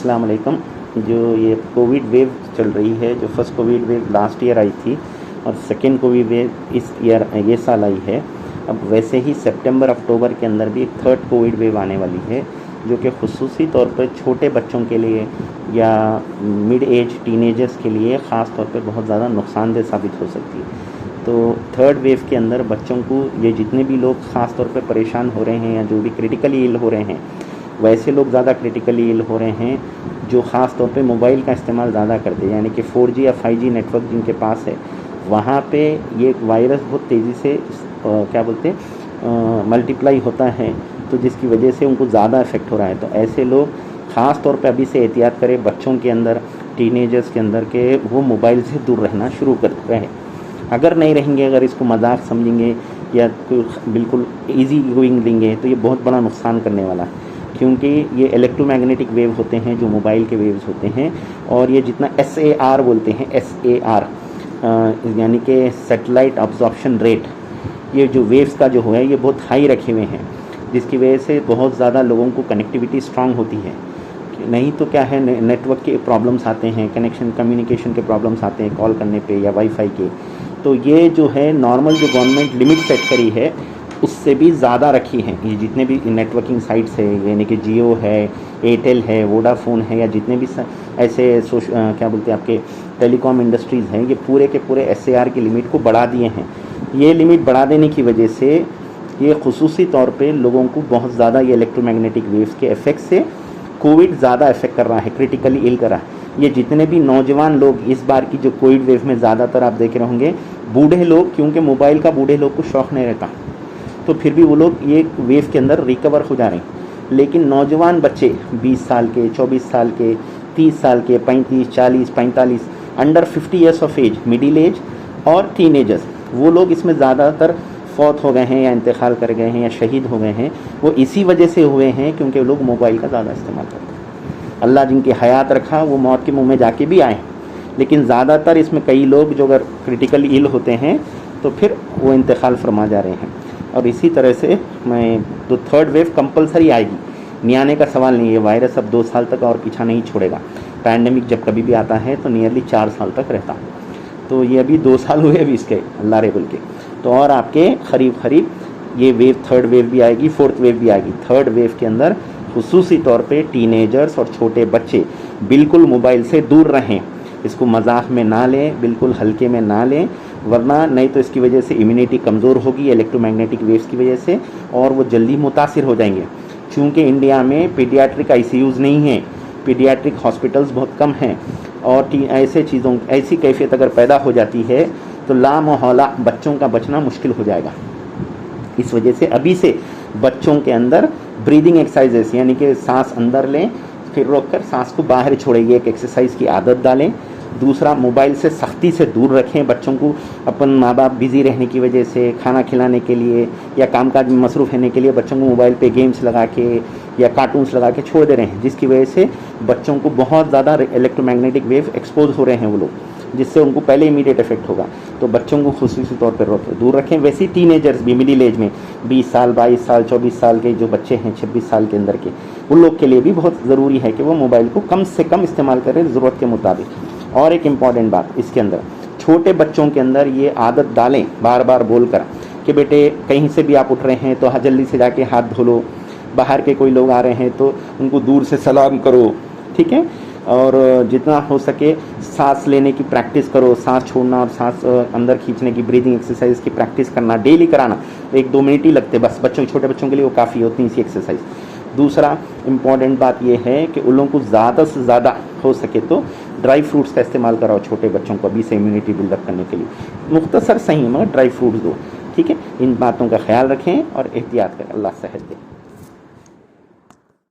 अस्सलाम वालेकुम। जो ये कोविड वेव चल रही है, जो first Covid wave last year I थी और सेकेंड कोविड वेव इस ईयर ये साल आई है। अब वैसे ही सितंबर अक्टूबर के अंदर भी एक थर्ड कोविड वेव आने वाली है, जो कि खुसूसी तौर पर छोटे बच्चों के लिए या मिड एज टीनेजर्स के लिए ख़ास तौर पर बहुत ज़्यादा नुकसानदेह साबित हो सकती है। तो थर्ड वेव के अंदर बच्चों को, ये जितने भी लोग ख़ास तौर पर परेशान हो रहे हैं या जो भी क्रिटिकली इल हो रहे हैं, वैसे लोग ज़्यादा क्रिटिकली इल हो रहे हैं जो ख़ास तौर पे मोबाइल का इस्तेमाल ज़्यादा करते हैं, यानी कि 4G या 5G नेटवर्क जिनके पास है, वहाँ पे ये वायरस बहुत तेज़ी से क्या बोलते हैं मल्टीप्लाई होता है, तो जिसकी वजह से उनको ज़्यादा इफेक्ट हो रहा है। तो ऐसे लोग ख़ास तौर पे अभी से एहतियात करें, बच्चों के अंदर, टीनेजर्स के अंदर के वो मोबाइल से दूर रहना शुरू कर रहे। अगर नहीं रहेंगे, अगर इसको मजाक समझेंगे या बिल्कुल ईजी गोइंग लेंगे, तो ये बहुत बड़ा नुकसान करने वाला है, क्योंकि ये इलेक्ट्रोमैग्नेटिक वेव होते हैं जो मोबाइल के वेव्स होते हैं। और ये जितना SAR बोलते हैं, SAR यानी कि सैटेलाइट अब्जॉर्प्शन रेट, ये जो वेव्स का जो है ये बहुत हाई रखे हुए हैं, जिसकी वजह से बहुत ज़्यादा लोगों को कनेक्टिविटी स्ट्रांग होती है। नहीं तो क्या है, नेटवर्क के प्रॉब्लम्स आते हैं, कनेक्शन कम्युनिकेशन के प्रॉब्लम्स आते हैं कॉल करने पे या वाईफाई के। तो ये जो है नॉर्मल जो गवर्नमेंट लिमिट सेट करी है उससे भी ज़्यादा रखी हैं। ये जितने भी नेटवर्किंग साइट्स है, यानी कि जियो है, एयरटेल है, वोडाफोन है, या जितने भी ऐसे क्या बोलते हैं आपके टेलीकॉम इंडस्ट्रीज़ हैं, ये पूरे के पूरे SAR की लिमिट को बढ़ा दिए हैं। ये लिमिट बढ़ा देने की वजह से ये खुसूसी तौर पे लोगों को बहुत ज़्यादा ये इलेक्ट्रोमैग्नेटिक वेव्स के इफेक्ट से कोविड ज़्यादा इफेक्ट कर रहा है, क्रिटिकली इल कर रहा है। ये जितने भी नौजवान लोग इस बार की जो कोविड वेव में ज़्यादातर आप देख रहे होंगे, बूढ़े लोग, क्योंकि मोबाइल का बूढ़े लोग को शौक़ नहीं रहता, तो फिर भी वो लोग ये वेव के अंदर रिकवर हो जा रहे हैं। लेकिन नौजवान बच्चे 20 साल के, 24 साल के, 30 साल के, 35, 40, 45, under 50 years of age, middle age और टीनेजर्स, वो लोग इसमें ज़्यादातर फौत हो गए हैं या इंतकाल कर गए हैं या शहीद हो गए हैं। वो इसी वजह से हुए हैं क्योंकि लोग मोबाइल का ज़्यादा इस्तेमाल करते हैं। अल्लाह जिनकी हयात रखा वो मौत के मुँह में जाके भी आए, लेकिन ज़्यादातर इसमें कई लोग जो अगर क्रिटिकली इल होते हैं तो फिर वो इंतकाल फरमा जा रहे हैं। और इसी तरह से मैं तो थर्ड वेव कंपलसरी आएगी, नहीं आने का सवाल नहीं है। वायरस अब 2 साल तक और पीछा नहीं छोड़ेगा। पैंडेमिक जब कभी भी आता है तो नियरली 4 साल तक रहता, तो ये अभी 2 साल हुए अभी इसके, अल्लाह रे बोल के। तो और आपके करीब ये वेव, थर्ड वेव भी आएगी, फोर्थ वेव भी आएगी। थर्ड वेव के अंदर खुसूसी तौर पे टीनेजर्स और छोटे बच्चे बिल्कुल मोबाइल से दूर रहें, इसको मजाक में ना लें, बिल्कुल हल्के में ना लें, वरना नहीं तो इसकी वजह से इम्यूनिटी कमज़ोर होगी इलेक्ट्रोमैग्नेटिक वेव्स की वजह से, और वो जल्दी मुतासिर हो जाएंगे। चूँकि इंडिया में पीडियाट्रिक ICUs नहीं हैं, पीडियाट्रिक हॉस्पिटल्स बहुत कम हैं, और ऐसी कैफियत अगर पैदा हो जाती है तो लामहौला बच्चों का बचना मुश्किल हो जाएगा। इस वजह से अभी से बच्चों के अंदर ब्रीदिंग एक्सरसाइजेस, यानी कि सांस अंदर लें फिर रोक कर सांस को बाहर छोड़ें, एक एक्सरसाइज की आदत डालें। दूसरा, मोबाइल से सख्ती से दूर रखें बच्चों को। अपन माँ बाप बिज़ी रहने की वजह से खाना खिलाने के लिए या कामकाज में मसरूफ़ रहने के लिए बच्चों को मोबाइल पे गेम्स लगा के या कार्टून्स लगा के छोड़ दे रहे हैं, जिसकी वजह से बच्चों को बहुत ज़्यादा इलेक्ट्रोमैग्नेटिक वेव एक्सपोज हो रहे हैं वो लोग, जिससे उनको पहले इमीडिएट इफेक्ट होगा। तो बच्चों को खुसूसी तौर पर दूर रखें। वैसे ही टीनेजर्स भी, मिडिल एज में 20 साल, 22 साल, 24 साल के जो बच्चे हैं, 26 साल के अंदर के, उन लोग के लिए भी बहुत ज़रूरी है कि वो मोबाइल को कम से कम इस्तेमाल करें ज़रूरत के मुताबिक। और एक इम्पॉर्टेंट बात इसके अंदर, छोटे बच्चों के अंदर ये आदत डालें बार बार बोलकर कि बेटे कहीं से भी आप उठ रहे हैं तो जल्दी से जाके हाथ धो लो, बाहर के कोई लोग आ रहे हैं तो उनको दूर से सलाम करो, ठीक है। और जितना हो सके सांस लेने की प्रैक्टिस करो, सांस छोड़ना और सांस अंदर खींचने की, ब्रीदिंग एक्सरसाइज की प्रैक्टिस करना, डेली कराना। 1-2 मिनट ही लगते बस, छोटे बच्चों के लिए वो काफ़ी होती है इसी एक्सरसाइज। दूसरा इम्पॉर्टेंट बात यह है कि उन लोगों को ज़्यादा से ज़्यादा हो सके तो ड्राई फ्रूट्स का इस्तेमाल कराओ छोटे बच्चों को अभी से इम्यूनिटी बिल्डअप करने के लिए। मुख्तसर सही मगर ड्राई फ्रूट्स दो, ठीक है। इन बातों का ख्याल रखें और एहतियात करें। अल्लाह सेहत दे।